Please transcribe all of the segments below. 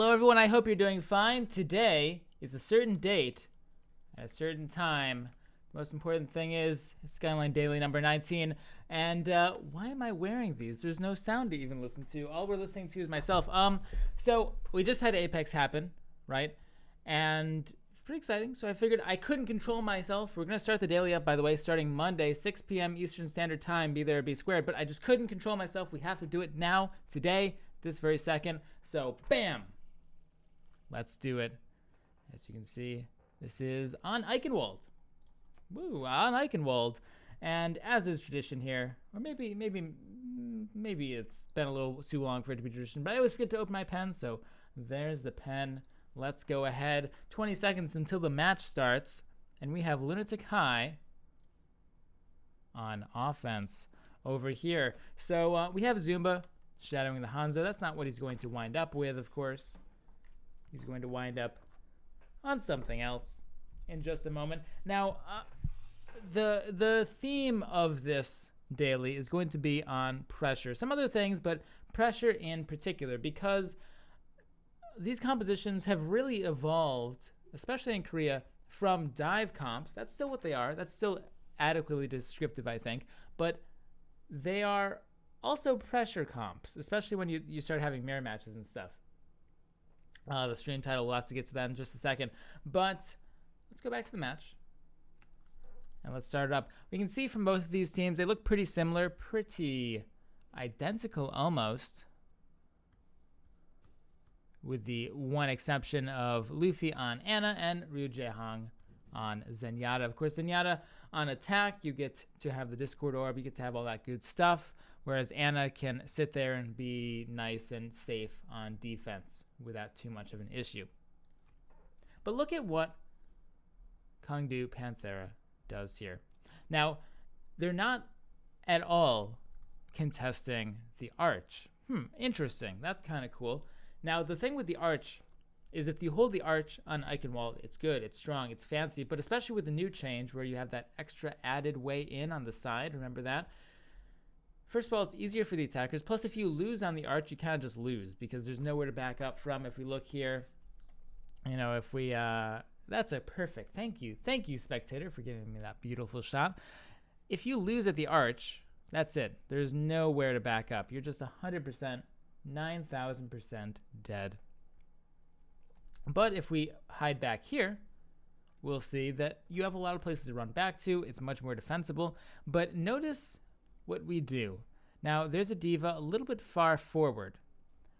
Hello everyone, I hope you're doing fine. Today is a certain date at a certain time. The most important thing is Skyline Daily number 19. And why am I wearing these? There's no sound to even listen to. All we're listening to is myself. So we just had Apex happen, right? And it's pretty exciting. So I figured I couldn't control myself. We're going to start the daily up, by the way, starting Monday, 6 p.m. Eastern Standard Time. Be there or be squared. But I just couldn't control myself. We have to do it now, today, this very second. So bam! Let's do it. As you can see, this is on Eichenwalde. Woo, on Eichenwalde. And as is tradition here, or maybe it's been a little too long for it to be tradition, but I always forget to open my pen, so there's the pen. Let's go ahead. 20 seconds until the match starts, and we have Lunatic High on offense over here. So we have Zumba shadowing the Hanzo. That's not what he's going to wind up with, of course. He's going to wind up on something else in just a moment. Now, the theme of this daily is going to be on pressure. Some other things, but pressure in particular, because these compositions have really evolved, especially in Korea, from dive comps. That's still what they are. That's still adequately descriptive, I think. But they are also pressure comps, especially when you start having mirror matches and stuff. The stream title, we'll have to get to that in just a second. But let's go back to the match. And let's start it up. We can see from both of these teams, they look pretty similar, pretty identical almost. With the one exception of Luffy on Ana and Ryu Jae-hong on Zenyatta. Of course, Zenyatta on attack, you get to have the Discord Orb, you get to have all that good stuff. Whereas Ana can sit there and be nice and safe on defense without too much of an issue. But look at what Kongdoo Panthera does here. Now, they're not at all contesting the arch. Interesting. That's kind of cool. Now, the thing with the arch is if you hold the arch on Eichenwalde, it's good, it's strong, it's fancy, but especially with the new change where you have that extra added way in on the side, remember that? First of all, it's easier for the attackers. Plus, if you lose on the arch, you kind of just lose because there's nowhere to back up from. If we look here, if we, that's a perfect, thank you, spectator, for giving me that beautiful shot. If you lose at the arch, that's it. There's nowhere to back up. You're just 100%, 9,000% dead. But if we hide back here, we'll see that you have a lot of places to run back to. It's much more defensible. But notice what we do. Now, there's a diva a little bit far forward.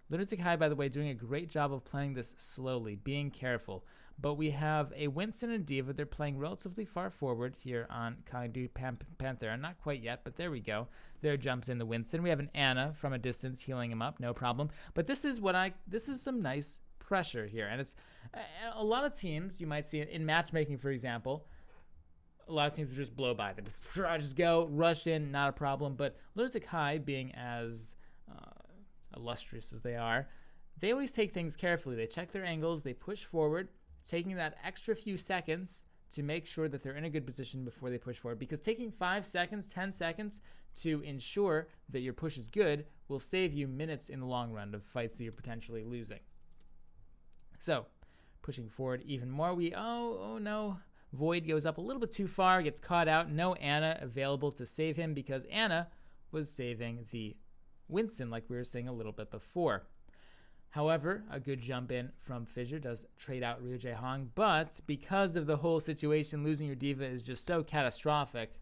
Lunatic High, by the way, doing a great job of playing this slowly, being careful. But we have a Winston and diva. They're playing relatively far forward here on Kongdoo Panthera. Not quite yet, but there we go. There jumps in the Winston. We have an Ana from a distance healing him up, no problem. But this is some nice pressure here. And it's a lot of teams, you might see in matchmaking, for example, a lot of teams will just blow by. They just go, rush in, not a problem. But Lunatic High, being as illustrious as they are, they always take things carefully. They check their angles, they push forward, taking that extra few seconds to make sure that they're in a good position before they push forward. Because taking 5 seconds, 10 seconds to ensure that your push is good will save you minutes in the long run of fights that you're potentially losing. So, pushing forward even more, oh no. Void goes up a little bit too far, gets caught out. No Ana available to save him because Ana was saving the Winston like we were saying a little bit before. However, a good jump in from Fissure does trade out Ryu Jae-hong, but because of the whole situation, losing your diva is just so catastrophic,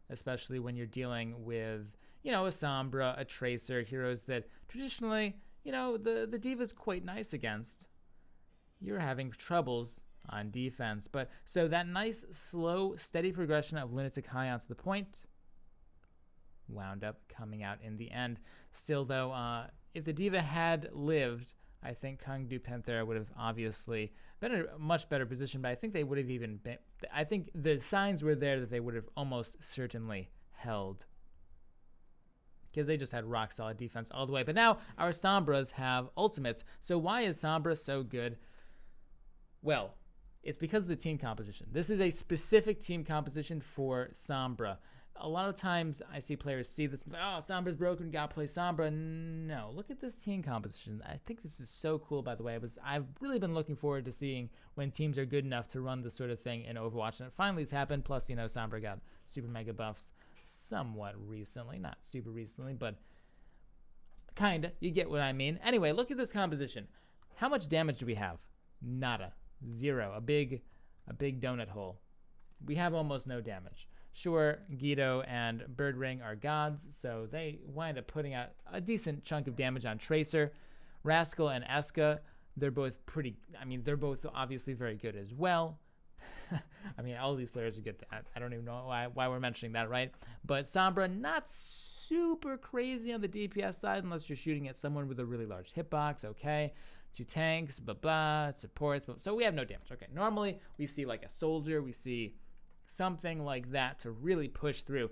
especially when you're dealing with, a Sombra, a Tracer, heroes that traditionally, the diva's quite nice against. You're having troubles on defense. But so that nice, slow, steady progression of Lunatic High onto the point wound up coming out in the end. Still, though, if the diva had lived, I think Kongdoo Panthera would have obviously been in a much better position, but I think they would have even been, I think the signs were there that they would have almost certainly held, because they just had rock solid defense all the way. But now our Sombras have ultimates. So why is Sombra so good? Well, it's because of the team composition. This is a specific team composition for Sombra. A lot of times I see players see this, oh, Sombra's broken, gotta play Sombra. No, look at this team composition. I think this is so cool, by the way. I've really been looking forward to seeing when teams are good enough to run this sort of thing in Overwatch, and it finally has happened. Plus, you know, Sombra got super mega buffs somewhat recently. Not super recently, but kinda. You get what I mean. Anyway, look at this composition. How much damage do we have? Nada. Zero. A big donut hole. We have almost no damage. Sure, Guido and Birdring are gods, so they wind up putting out a decent chunk of damage on Tracer. Rascal and Eska, they're both they're both obviously very good as well. I mean, all of these players are good. I don't even know why we're mentioning that, right? But Sombra, not super crazy on the DPS side unless you're shooting at someone with a really large hitbox, okay? 2 tanks, blah, blah, supports. So we have no damage, okay? Normally, we see like a soldier, we see something like that to really push through.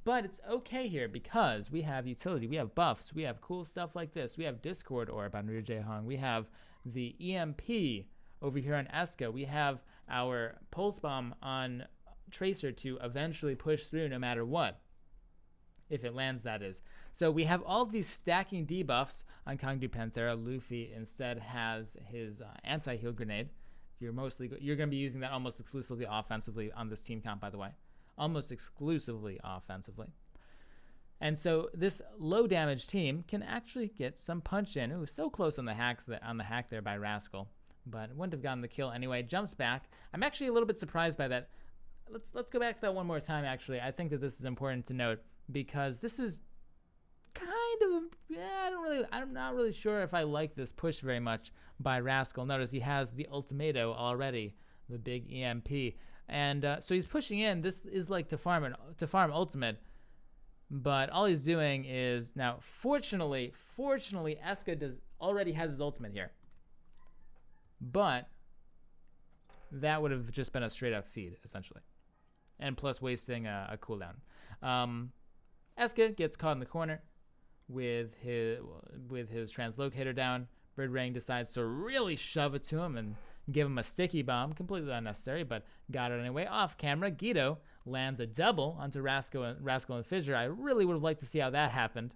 But it's okay here because we have utility, we have buffs, we have cool stuff like this. We have Discord Orb on Ryu Jae-hong. We have the EMP over here on Eska. We have our Pulse Bomb on Tracer to eventually push through no matter what. If it lands, that is. So we have all of these stacking debuffs on Kongdoo Panthera. Luffy instead has his anti-heal grenade. You're going to be using that almost exclusively offensively on this team comp, by the way. Almost exclusively offensively. And so this low damage team can actually get some punch in. Ooh, so close on the hack there by Rascal, but wouldn't have gotten the kill anyway. Jumps back. I'm actually a little bit surprised by that. Let's go back to that one more time. Actually, I think that this is important to note because this is kind of, I'm not really sure if I like this push very much by Rascal. Notice he has the Ultimato already, the big EMP, and so he's pushing in. This is like to farm ultimate, but all he's doing is now. Fortunately, Eska already has his ultimate here, but that would have just been a straight up feed essentially, and plus wasting a cooldown. Eska gets caught in the corner with his translocator down. Birdring decides to really shove it to him and give him a sticky bomb, completely unnecessary, but got it anyway. Off camera, Guido lands a double onto Rascal and Fissure. I really would have liked to see how that happened,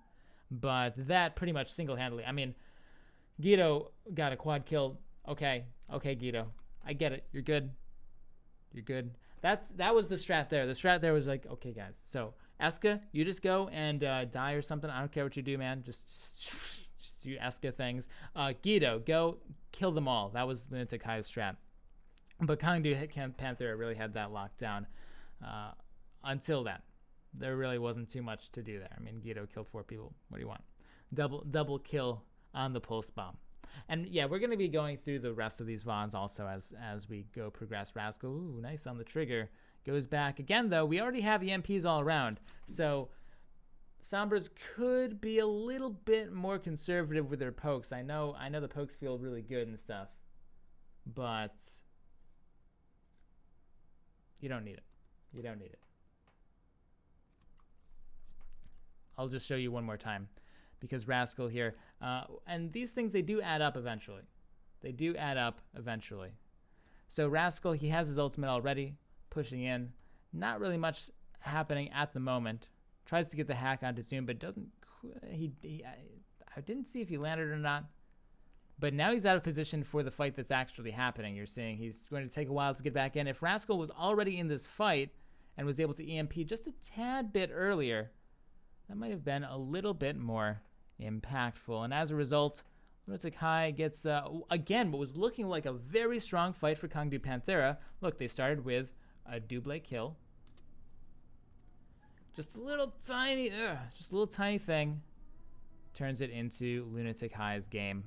but that pretty much single-handedly. I mean, Guido got a quad kill. Okay, Guido, I get it. You're good. That was the strat there. The strat there was like, okay, guys, so Eska, you just go and die or something. I don't care what you do, man. Just do Eska things. Guido, go kill them all. That was Lunatic High's strat. But Kongdoo Panthera really had that locked down until then. There really wasn't too much to do there. I mean, Guido killed 4 people. What do you want? Double kill on the Pulse Bomb. And yeah, we're going to be going through the rest of these VODs also as we go progress. Rascal, ooh, nice on the trigger. Goes back again, though. We already have EMPs all around, so Sombras could be a little bit more conservative with their pokes. I know the pokes feel really good and stuff, but you don't need it. I'll just show you one more time, because Rascal here, and these things, they do add up eventually. So Rascal, he has his ultimate already. Pushing in, not really much happening at the moment. Tries to get the hack onto Zoom, but doesn't. I didn't see if he landed or not. But now he's out of position for the fight that's actually happening. You're seeing he's going to take a while to get back in. If Rascal was already in this fight and was able to EMP just a tad bit earlier, that might have been a little bit more impactful. And as a result, Lunatic High gets again what was looking like a very strong fight for Kongdoo Panthera. Look, they started with a double kill. Just a little tiny thing turns it into Lunatic High's game.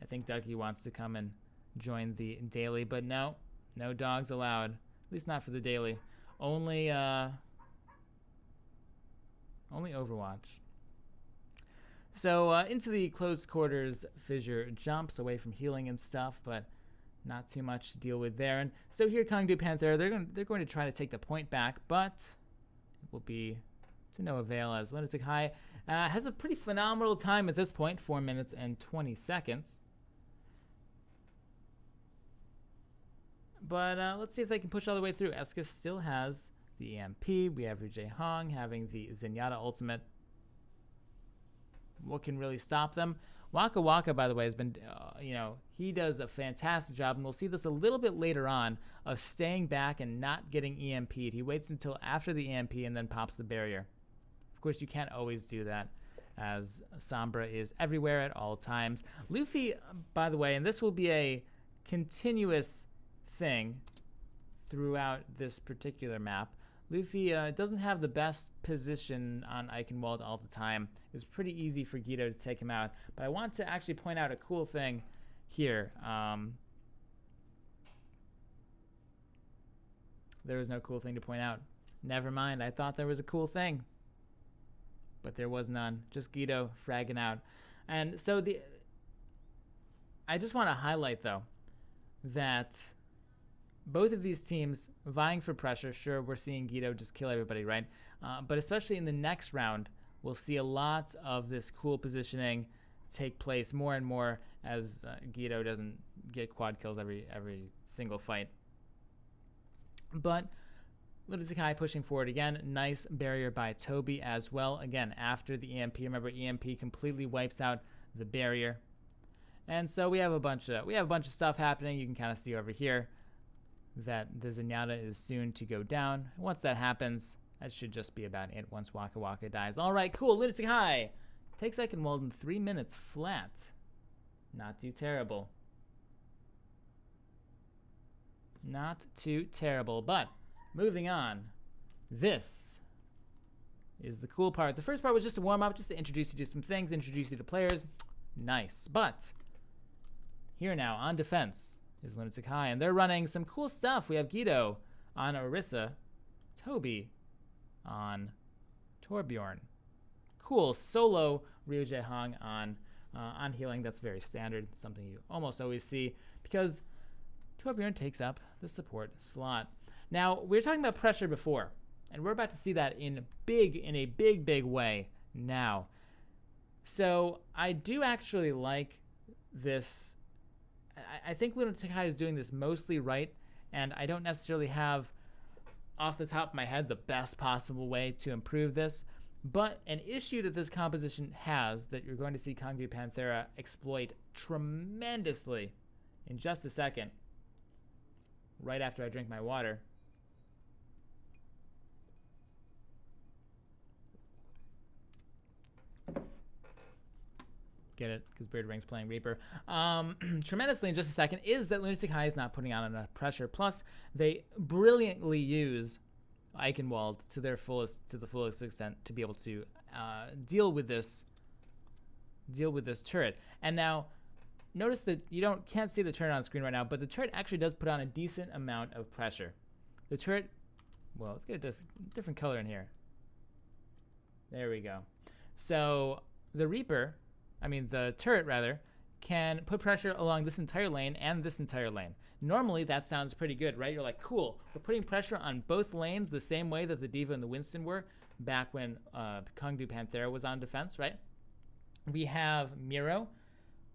I think Dougie wants to come and join the daily, but no dogs allowed. At least not for the daily. Only Overwatch. So into the close quarters, Fissure jumps away from healing and stuff, but not too much to deal with there. And so here, Kongdoo Panthera, they're going to try to take the point back, but it will be to no avail as Lunatic High has a pretty phenomenal time at this point, 4 minutes and 20 seconds. But let's see if they can push all the way through. Eska still has the EMP. We have Ryuje Hong having the Zenyatta ultimate. What can really stop them? Waka Waka, by the way, has been, he does a fantastic job, and we'll see this a little bit later on, of staying back and not getting EMP'd. He waits until after the EMP and then pops the barrier. Of course, you can't always do that, as Sombra is everywhere at all times. Luffy, by the way, and this will be a continuous thing throughout this particular map, Luffy doesn't have the best position on Eichenwalde all the time. It's pretty easy for Guido to take him out. But I want to actually point out a cool thing here. There was no cool thing to point out. Never mind, I thought there was a cool thing. But there was none. Just Guido fragging out. And so I just want to highlight, though, that both of these teams vying for pressure. Sure, we're seeing Guido just kill everybody, right? But especially in the next round, we'll see a lot of this cool positioning take place more and more as Guido doesn't get quad kills every single fight. But Lunatic pushing forward again. Nice barrier by Toby as well. Again, after the EMP. Remember, EMP completely wipes out the barrier. And so we have a bunch of stuff happening. You can kind of see over here that the Zenyatta is soon to go down. Once that happens, that should just be about it once Waka Waka dies. All right, cool. Lunatic takes Eichenwalde in 3 minutes flat. Not too terrible. Not too terrible, but moving on. This is the cool part. The first part was just a warm-up, just to introduce you to some things, introduce you to players. Nice. But here now, on defense, is Lunatic and they're running some cool stuff. We have Guido on Orisa, Toby on Torbjorn. Cool solo Ryuje Hong on healing. That's very standard, something you almost always see because Torbjorn takes up the support slot. Now, we were talking about pressure before, and we're about to see that in a big way now. So I do actually like this. I think Lunatic is doing this mostly right, and I don't necessarily have, off the top of my head, the best possible way to improve this. But an issue that this composition has that you're going to see Kongdoo Panthera exploit tremendously in just a second, right after I drink my water. Get it? Because Beardring's playing Reaper. Tremendously in just a second is that Lunatic is not putting on enough pressure. Plus, they brilliantly use Eichenwalde to the fullest extent to be able to deal with this turret. And now, notice that you can't see the turret on screen right now, but the turret actually does put on a decent amount of pressure. The turret, well, let's get a different color in here. There we go. So the the turret rather, can put pressure along this entire lane and this entire lane. Normally that sounds pretty good, right? You're like, cool, we're putting pressure on both lanes the same way that the D.Va and the Winston were back when Kongdoo Panthera was on defense, right? We have Miro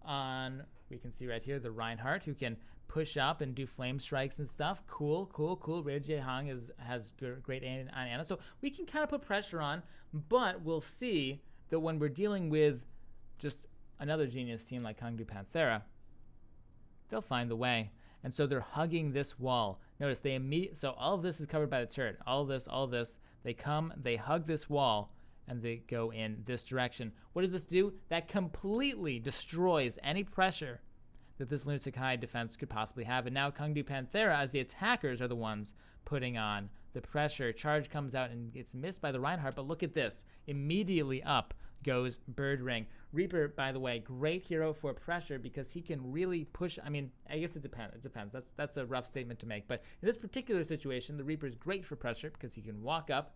on, we can see right here, the Reinhardt, who can push up and do flame strikes and stuff. Cool. Ryuje Hong has great aim on Anna. So we can kind of put pressure on, but we'll see that when we're dealing with just another genius team like Kongdoo Panthera, they'll find the way. And so they're hugging this wall. Notice so all of this is covered by the turret. All this. They come, they hug this wall, and they go in this direction. What does this do? That completely destroys any pressure that this Lunatic defense could possibly have. And now Kongdoo Panthera, as the attackers, are the ones putting on the pressure. Charge comes out and gets missed by the Reinhardt, but look at this. Immediately up goes Birdring. Reaper, by the way, great hero for pressure because he can really push. I mean, I guess it depends. That's a rough statement to make. But in this particular situation, the Reaper is great for pressure because he can walk up,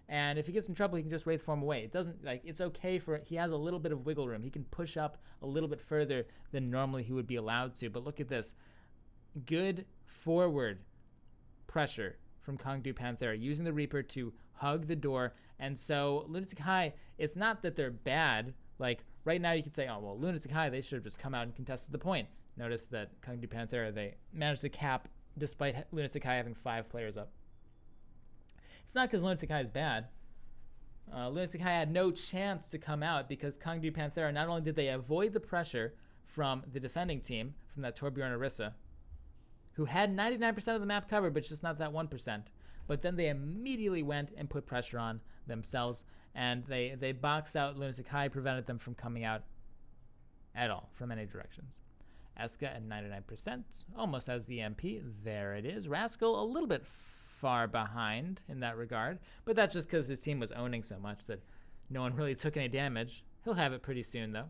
and if he gets in trouble, he can just Wraith form away. It doesn't, it's okay he has a little bit of wiggle room. He can push up a little bit further than normally he would be allowed to. But look at this. Good forward pressure from Kongdoo Panthera, using the Reaper to hug the door. And so Lunatic, it's not that they're bad. Like right now you could say, oh, well, Lunatic, they should have just come out and contested the point. Notice that Kongdoo Panthera, they managed to cap despite Lunatic having 5 players up. It's not because Lunatic High is bad. Lunatic High had no chance to come out because Kongdoo Panthera, not only did they avoid the pressure from the defending team, from that Torbjorn Orisa, who had 99% of the map covered, but just not that 1%. But then they immediately went and put pressure on themselves, and they boxed out Lunatic High, prevented them from coming out at all from any directions. Eska at 99%, almost has the MP. There it is. Rascal a little bit far behind in that regard, but that's just because his team was owning so much that no one really took any damage. He'll have it pretty soon, though.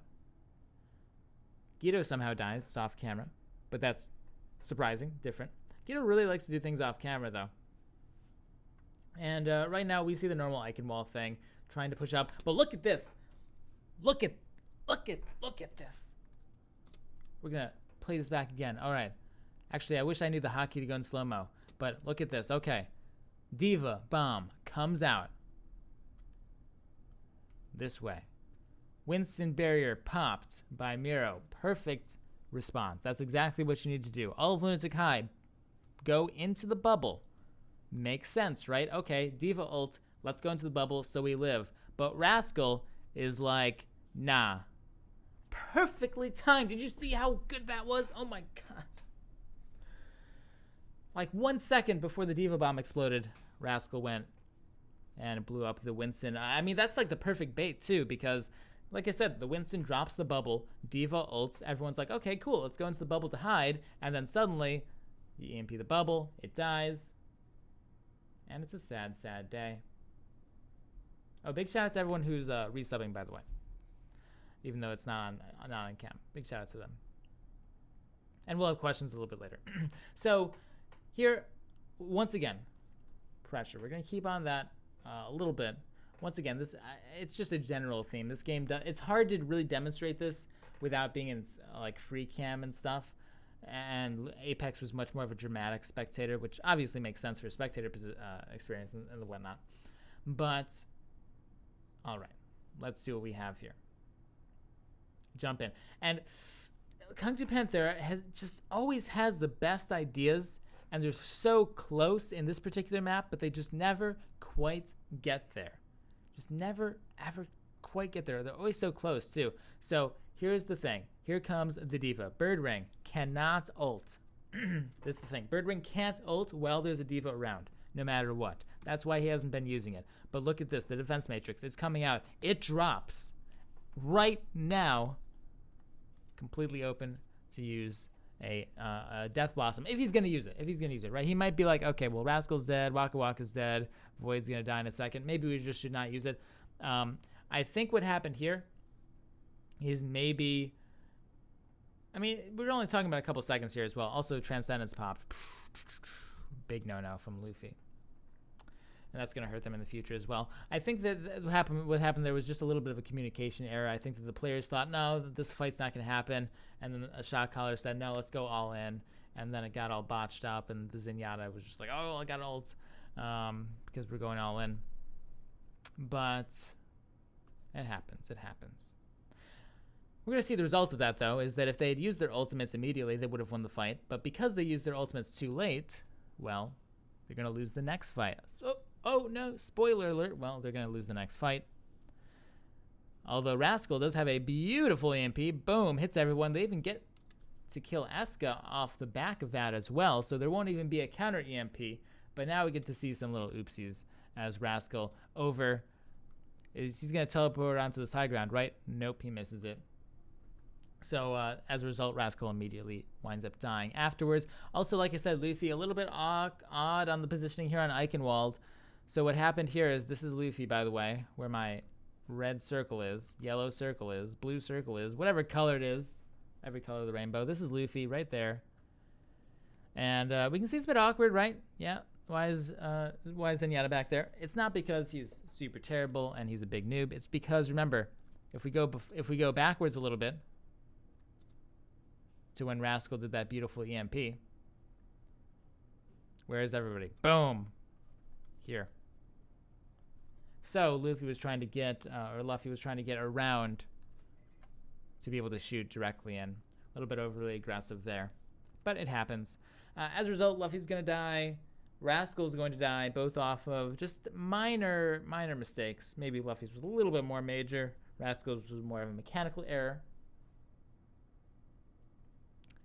Guido somehow dies. It's off camera, but that's surprising, different. Guido really likes to do things off camera, though. And right now we see the normal Eichenwalde thing, trying to push up. But look at this. Look at this. We're gonna play this back again. All right. Actually, I wish I knew the hotkey to go in slow-mo, but look at this. Okay. Diva bomb comes out this way. Winston barrier popped by Miro. Perfect response. That's exactly what you need to do. All of Lunatic High go into the bubble. Makes sense, right? Okay, Diva ult. Let's go into the bubble so we live. But Rascal is like, nah. Perfectly timed. Did you see how good that was? Oh my god. Like 1 second before the Diva bomb exploded, Rascal went and blew up the Winston. I mean, that's like the perfect bait too, because like I said, the Winston drops the bubble, Diva ults, everyone's like, okay, cool, let's go into the bubble to hide, and then suddenly, you EMP the bubble, it dies, and it's a sad, sad day. Oh, big shout out to everyone who's resubbing, by the way. Even though it's not on cam. Big shout out to them. And we'll have questions a little bit later. So here, once again, pressure. We're going to keep on that a little bit. Once again, this it's just a general theme. This game, it's hard to really demonstrate this without being in like free cam and stuff. And Apex was much more of a dramatic spectator, which obviously makes sense for a spectator experience and whatnot. But, all right, let's see what we have here. Jump in. And Kongdoo Panthera always has the best ideas, and they're so close in this particular map, but they just never quite get there. Just never, ever quite get there. They're always so close, too. So here's the thing. Here comes the Diva. Birdring cannot ult. This is the thing. Birdring can't ult while there's a Diva around, no matter what. That's why he hasn't been using it. But look at this. The defense matrix is coming out. It drops right now. Completely open to use a Death Blossom if he's going to use it. Right? He might be like, okay, well, Rascal's dead, Waka Waka's dead, Void's going to die in a second. Maybe we just should not use it. I think what happened here is maybe, I mean, we're only talking about a couple seconds here as well. Also, Transcendence popped. Big no-no from Luffy. And that's going to hurt them in the future as well. I think that what happened there was just a little bit of a communication error. I think that the players thought, no, this fight's not going to happen. And then a shot caller said, no, let's go all in. And then it got all botched up, and the Zenyatta was just like, oh, I got ult, because we're going all in. But it happens. It happens. We're going to see the results of that, though, is that if they had used their ultimates immediately, they would have won the fight. But because they used their ultimates too late, well, they're going to lose the next fight. So, oh, no, spoiler alert. Well, they're going to lose the next fight. Although Rascal does have a beautiful EMP. Boom, hits everyone. They even get to kill Eska off the back of that as well. So there won't even be a counter EMP. But now we get to see some little oopsies as Rascal over. He's going to teleport onto this high ground, right? Nope, he misses it. So as a result, Rascal immediately winds up dying afterwards. Also, like I said, Luffy a little bit odd on the positioning here on Eichenwalde. So what happened here is, this is Luffy, by the way, where my red circle is, yellow circle is, blue circle is, whatever color it is, every color of the rainbow. This is Luffy right there. And we can see it's a bit awkward, right? Yeah. Why is Zenyatta back there? It's not because he's super terrible and he's a big noob. It's because, remember, if we go backwards a little bit to when Rascal did that beautiful EMP, where is everybody? Boom. Here. So Luffy was trying to get around to be able to shoot directly in. A little bit overly aggressive there, but it happens. As a result, Luffy's gonna die. Rascal's going to die both off of just minor mistakes. Maybe Luffy's was a little bit more major. Rascal's was more of a mechanical error.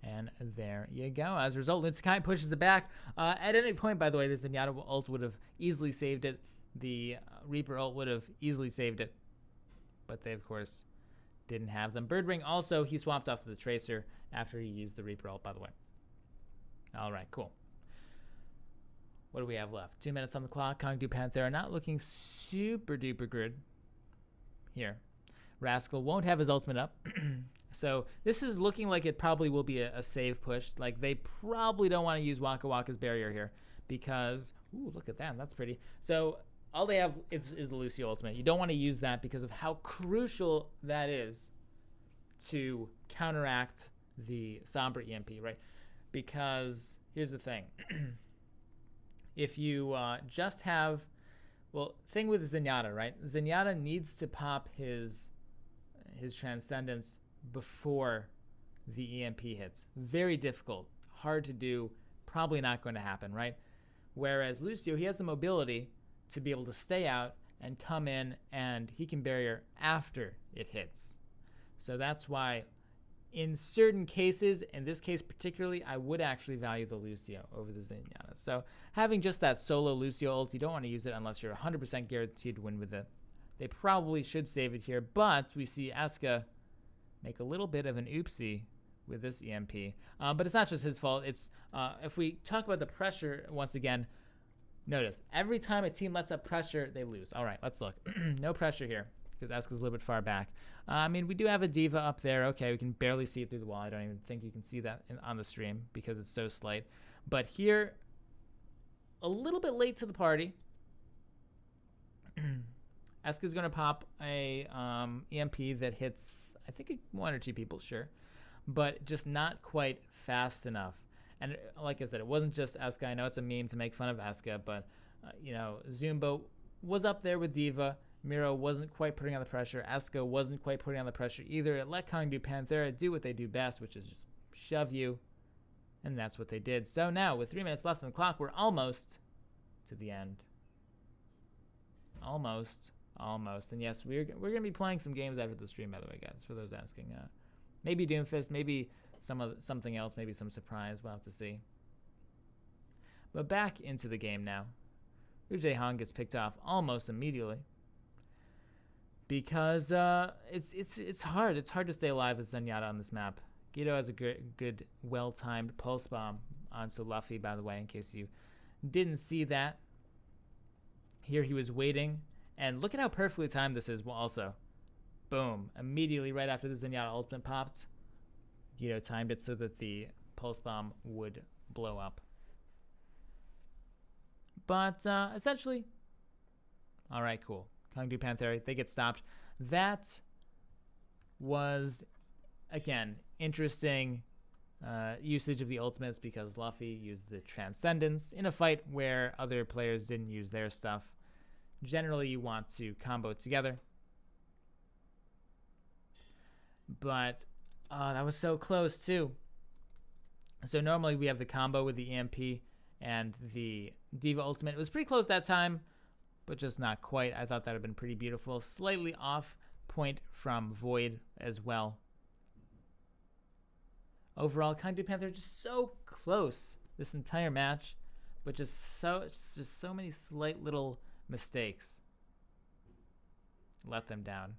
And there you go. As a result, Lunatic pushes it back. At any point, by the way, this Zenyatta ult would have easily saved it. The Reaper ult would have easily saved it. But they, of course, didn't have them. Birdring also, he swapped off to the Tracer after he used the Reaper ult, by the way. All right, cool. What do we have left? 2 minutes on the clock. Kongdoo Panthera not looking super duper good here. Rascal won't have his ultimate up. So this is looking like it probably will be a save push. Like they probably don't want to use Waka Waka's barrier here because, ooh, look at that. That's pretty. So all they have is the Lucio ultimate. You don't want to use that because of how crucial that is to counteract the Sombra EMP, right? Because here's the thing. If you just have, well, thing with Zenyatta, right? Zenyatta needs to pop his Transcendence before the EMP hits. Very difficult, hard to do, probably not going to happen, right? Whereas Lucio, he has the mobility to be able to stay out and come in, and he can barrier after it hits. So that's why in certain cases, in this case particularly, I would actually value the Lucio over the Zenyatta. So having just that solo Lucio ult, you don't want to use it unless you're 100% guaranteed to win with it. They probably should save it here, but we see Asuka make a little bit of an oopsie with this EMP. But it's not just his fault. It's if we talk about the pressure once again, notice every time a team lets up pressure, they lose. All right, let's look. No pressure here because Asuka's a little bit far back. I mean, we do have a D.Va up there. Okay, we can barely see it through the wall. I don't even think you can see that on the stream because it's so slight. But here, a little bit late to the party. Asuka's going to pop a EMP that hits, I think, one or two people, sure. But just not quite fast enough. And like I said, it wasn't just Asuka. I know it's a meme to make fun of Asuka, but, you know, Zumbo was up there with D.Va. Miro wasn't quite putting on the pressure. Asuka wasn't quite putting on the pressure either. It let Kongdoo Panthera do what they do best, which is just shove you. And that's what they did. So now, with 3 minutes left on the clock, we're almost to the end. Almost. And yes, we're going to be playing some games after the stream, by the way, guys, for those asking. Maybe Doomfist, maybe something else, maybe some surprise. We'll have to see. But back into the game now. Jaehong gets picked off almost immediately. Because it's hard. It's hard to stay alive with Zenyatta on this map. Guido has a good well-timed pulse bomb onto Luffy, by the way, in case you didn't see that. Here he was waiting. And look at how perfectly timed this is also. Boom. Immediately right after the Zenyatta ultimate popped, Guido timed it so that the pulse bomb would blow up. But essentially, all right, cool. Kongdoo Panthera, they get stopped. That was, again, interesting usage of the ultimates because Luffy used the Transcendence in a fight where other players didn't use their stuff. Generally, you want to combo together. But that was so close, too. So normally we have the combo with the EMP and the D.Va ultimate. It was pretty close that time, but just not quite. I thought that would have been pretty beautiful. Slightly off point from Void as well. Overall, Kongdoo Panthera just so close this entire match, but just so many slight little mistakes let them down.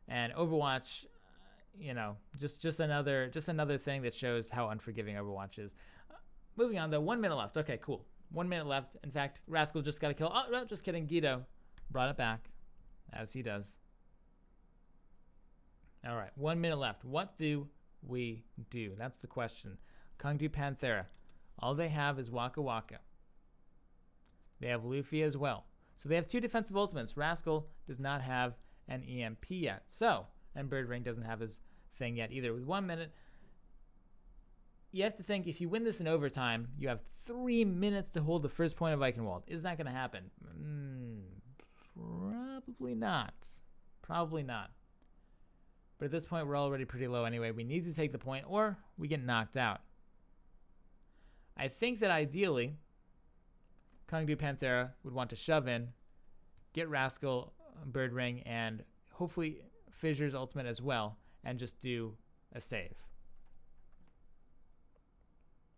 And Overwatch, you know, just another thing that shows how unforgiving Overwatch is. Moving on though, 1 minute left. Okay, cool. 1 minute left. In fact, Rascal just got a kill. Oh, no, just kidding. Guido brought it back, as he does. All right, 1 minute left. What do we do? That's the question. Kongdoo Panthera, all they have is Waka Waka. They have Luffy as well. So they have two defensive ultimates. Rascal does not have an EMP yet. So, and Birdring doesn't have his thing yet either. With 1 minute, you have to think if you win this in overtime, you have 3 minutes to hold the first point of Eichenwalde. Is that going to happen? Probably not. Probably not. But at this point, we're already pretty low anyway. We need to take the point or we get knocked out. I think that ideally, Kongdoo Panthera would want to shove in, get Rascal, Bird Ring, and hopefully Fissure's ultimate as well, and just do a save.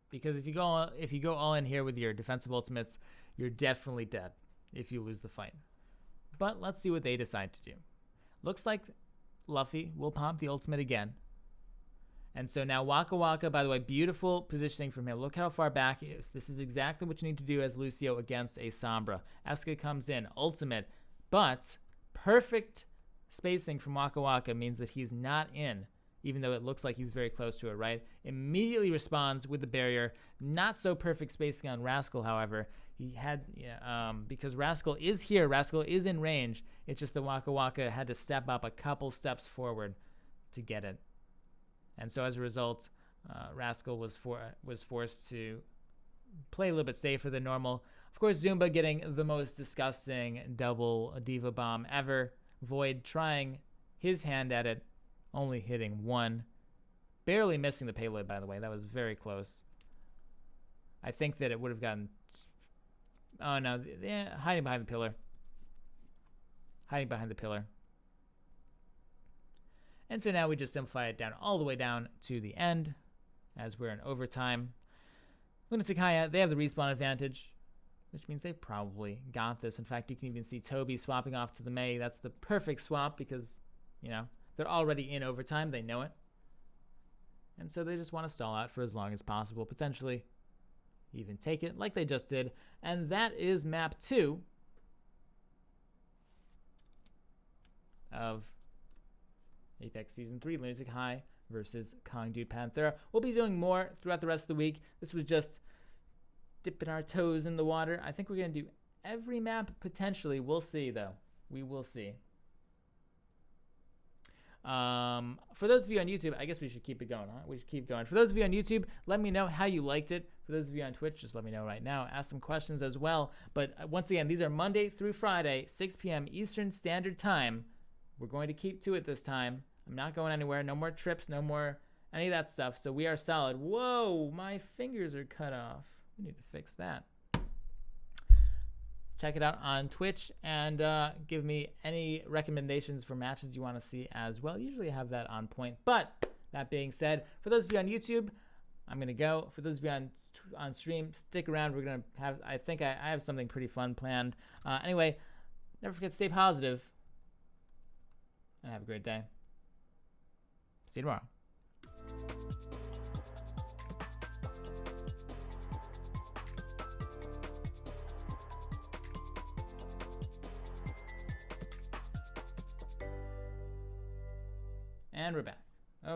Because if you go all in here with your defensive ultimates, you're definitely dead if you lose the fight. But let's see what they decide to do. Looks like Luffy will pop the ultimate again. And so now Waka Waka, by the way, beautiful positioning from him. Look how far back he is. This is exactly what you need to do as Lucio against a Sombra. Eska comes in, ultimate, but perfect spacing from Waka Waka means that he's not in, even though it looks like he's very close to it, right? Immediately responds with the barrier. Not so perfect spacing on Rascal, however. He had, because Rascal is here, Rascal is in range. It's just that Waka Waka had to step up a couple steps forward to get it. And so as a result, Rascal was forced to play a little bit safer than normal. Of course, Zumba getting the most disgusting double Diva Bomb ever. Void trying his hand at it, only hitting one. Barely missing the payload, by the way. That was very close. I think that it would have gotten... Oh, no. Hiding behind the pillar. Hiding behind the pillar. And so now we just simplify it down all the way down to the end as we're in overtime. Lunatic, they have the respawn advantage, which means they probably got this. In fact, you can even see Toby swapping off to the Mei. That's the perfect swap because, they're already in overtime. They know it. And so they just want to stall out for as long as possible, potentially even take it like they just did. And that is map 2 of Apex Season 3, Lunatic High versus Kongdoo Panthera. We'll be doing more throughout the rest of the week. This was just dipping our toes in the water. I think we're going to do every map potentially. We'll see, though. We will see. For those of you on YouTube, I guess we should keep it going, huh? We should keep going. For those of you on YouTube, let me know how you liked it. For those of you on Twitch, just let me know right now. Ask some questions as well. But once again, these are Monday through Friday, 6 p.m. Eastern Standard Time. We're going to keep to it this time. I'm not going anywhere. No more trips. No more any of that stuff. So we are solid. Whoa, my fingers are cut off. We need to fix that. Check it out on Twitch and give me any recommendations for matches you want to see as well. Usually I have that on point. But that being said, for those of you on YouTube, I'm going to go. For those of you on stream, stick around. We're going to have, I think I have something pretty fun planned. Anyway, never forget to stay positive and have a great day. See you tomorrow. And we're back.